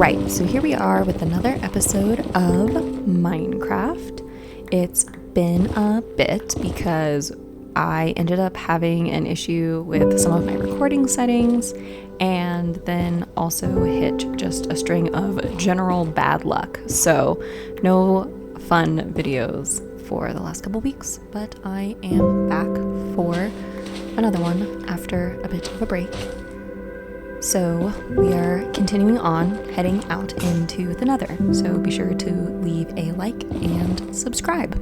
Alright, so here we are with another episode of Minecraft. It's been a bit because I ended up having an issue with some of my recording settings and then also hit just a string of general bad luck. So no fun videos for the last couple weeks, but I am back for another one after a bit of a break. So we are continuing on, heading out into the Nether. So be sure to leave a like and subscribe.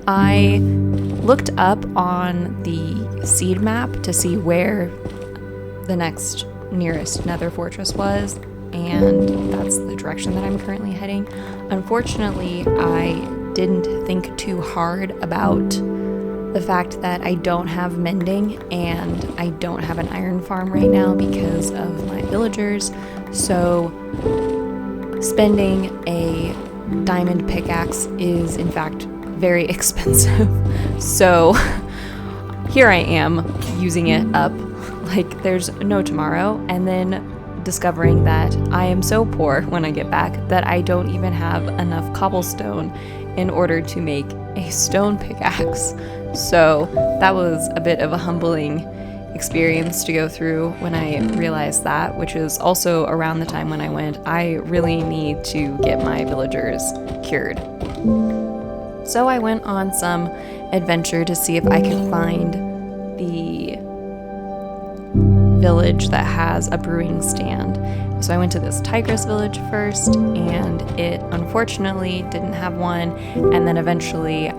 I looked up on the seed map to see where the next nearest Nether fortress was, and that's the direction that I'm currently heading. Unfortunately, I didn't think too hard about the fact that I don't have mending and I don't have an iron farm right now because of my villagers. So spending a diamond pickaxe is in fact very expensive. So here I am using it up like there's no tomorrow, and then discovering that I am so poor when I get back that I don't even have enough cobblestone in order to make a stone pickaxe. So that was a bit of a humbling experience to go through when I realized that, which is also around the time when I went, I really need to get my villagers cured. So I went on some adventure to see if I could find the village that has a brewing stand. So I went to this tigress village first, and it unfortunately didn't have one, and then eventually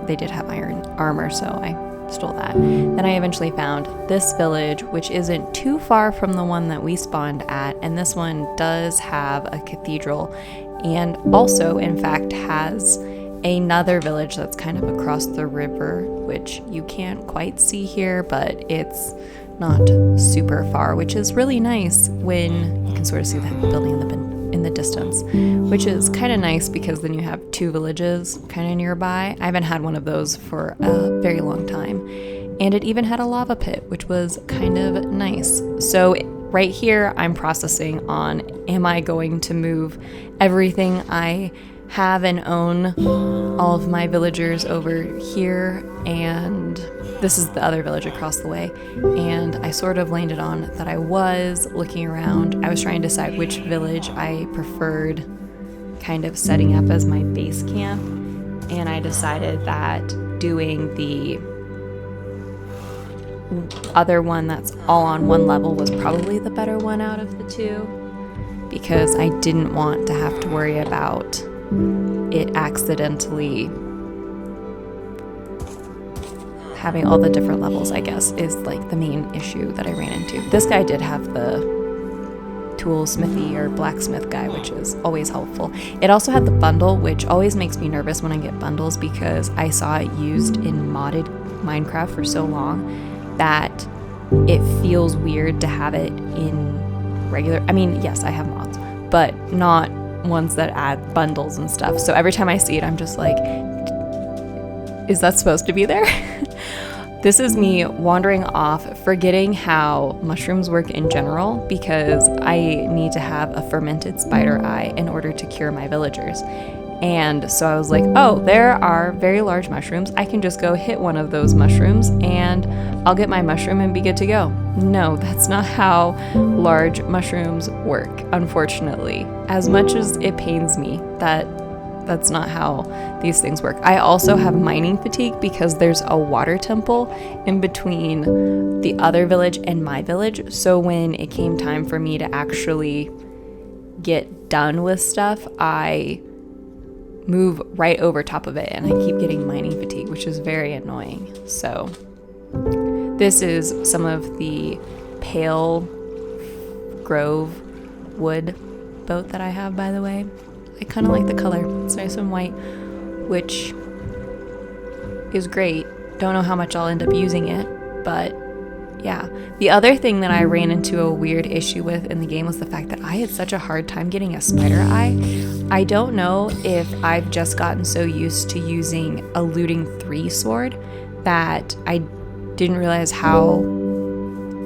they did have iron armor, so I stole that. Then I eventually found this village, which isn't too far from the one that we spawned at, and this one does have a cathedral, and also in fact has another village that's kind of across the river, which you can't quite see here, but it's not super far, which is really nice when you can sort of see that building in the distance, which is kind of nice because then you have two villages kind of nearby. I haven't had one of those for a very long time, and it even had a lava pit, which was kind of nice. So right here I'm processing on, am I going to move everything I have and own, all of my villagers over here, and this is the other village across the way, and I sort of landed on that I was looking around. I was trying to decide which village I preferred kind of setting up as my base camp, and I decided that doing the other one that's all on one level was probably the better one out of the two, because I didn't want to have to worry about it accidentally having all the different levels, I guess, is like the main issue that I ran into. This guy did have the toolsmithy or blacksmith guy, which is always helpful. It also had the bundle, which always makes me nervous when I get bundles because I saw it used in modded Minecraft for so long that it feels weird to have it in regular. I mean, yes, I have mods, but not ones that add bundles and stuff. So every time I see it, I'm just like, is that supposed to be there? This is me wandering off, forgetting how mushrooms work in general, because I need to have a fermented spider eye in order to cure my villagers. And so I was like, oh, there are very large mushrooms. I can just go hit one of those mushrooms and I'll get my mushroom and be good to go. No, that's not how large mushrooms work, unfortunately. As much as it pains me that that's not how these things work. I also have mining fatigue because there's a water temple in between the other village and my village. So when it came time for me to actually get done with stuff, I move right over top of it and I keep getting mining fatigue, which is very annoying. So this is some of the pale grove wood boat that I have, by the way. I kind of like the color. It's nice and white, which is great. Don't know how much I'll end up using it, but yeah. The other thing that I ran into a weird issue with in the game was the fact that I had such a hard time getting a spider eye. I don't know if I've just gotten so used to using a looting 3 sword that I didn't realize how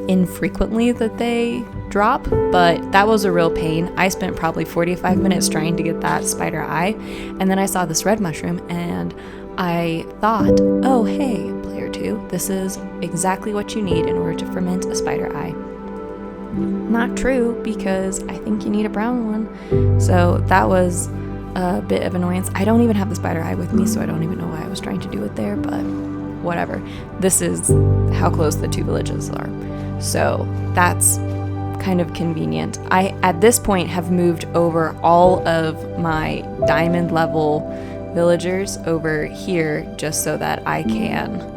infrequently that they drop, but that was a real pain. I spent probably 45 minutes trying to get that spider eye, and then I saw this red mushroom, and I thought, oh hey, player 2, this is exactly what you need in order to ferment a spider eye. Not true, because I think you need a brown one. So that was a bit of annoyance. I don't even have the spider eye with me, so I don't even know why I was trying to do it there, but whatever. This is how close the 2 villages are. So that's kind of convenient. I, at this point, have moved over all of my diamond level villagers over here just so that I can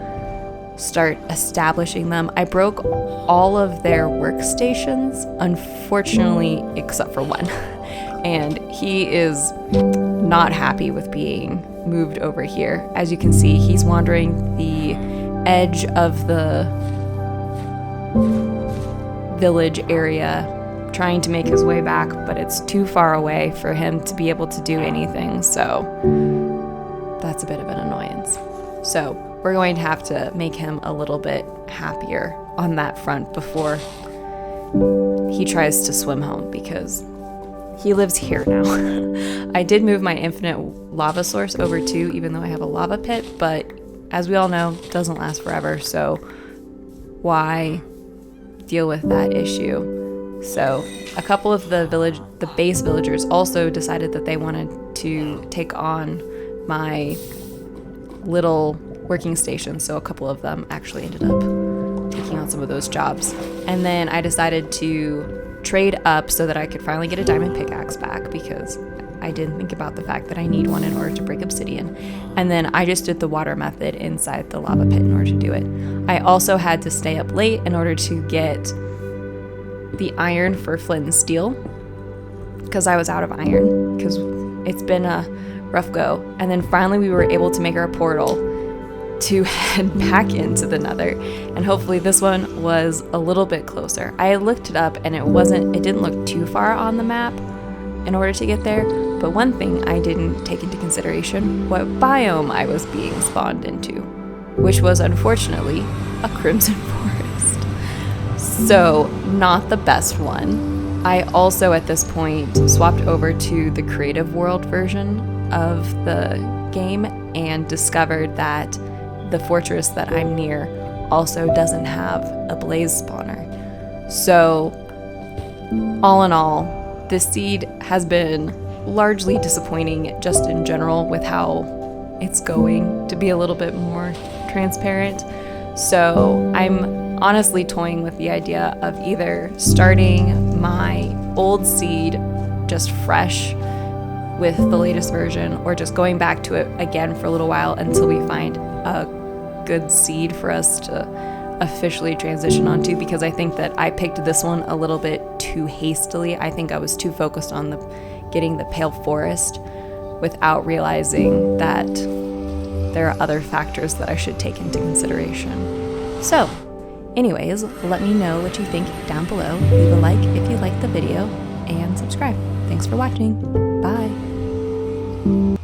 start establishing them. I broke all of their workstations, unfortunately, except for one. And he is not happy with being moved over here. As you can see, he's wandering the edge of the village area, trying to make his way back, but it's too far away for him to be able to do anything, so that's a bit of an annoyance. So we're going to have to make him a little bit happier on that front before he tries to swim home, because he lives here now. I did move my infinite lava source over too, even though I have a lava pit, but as we all know, it doesn't last forever, so why deal with that issue? So a couple of the base villagers also decided that they wanted to take on my little working station, so a couple of them actually ended up taking on some of those jobs. And then I decided to trade up so that I could finally get a diamond pickaxe back, because I didn't think about the fact that I need one in order to break obsidian. And then I just did the water method inside the lava pit in order to do it. I also had to stay up late in order to get the iron for flint and steel, because I was out of iron, because it's been a rough go. And then finally we were able to make our portal to head back into the nether, and hopefully this one was a little bit closer. I looked it up and it didn't look too far on the map in order to get there, but one thing I didn't take into consideration, what biome I was being spawned into, which was unfortunately a crimson forest. So not the best one. I also at this point swapped over to the creative world version of the game and discovered that the fortress that I'm near also doesn't have a blaze spawner. So all in all, this seed has been largely disappointing just in general with how it's going, to be a little bit more transparent. So I'm honestly toying with the idea of either starting my old seed just fresh with the latest version, or just going back to it again for a little while until we find a good seed for us to officially transition onto, because I think that I picked this one a little bit too hastily. I think I was too focused on getting the pale forest without realizing that there are other factors that I should take into consideration. So anyways, let me know what you think down below. Leave a like if you liked the video and subscribe. Thanks for watching. Bye.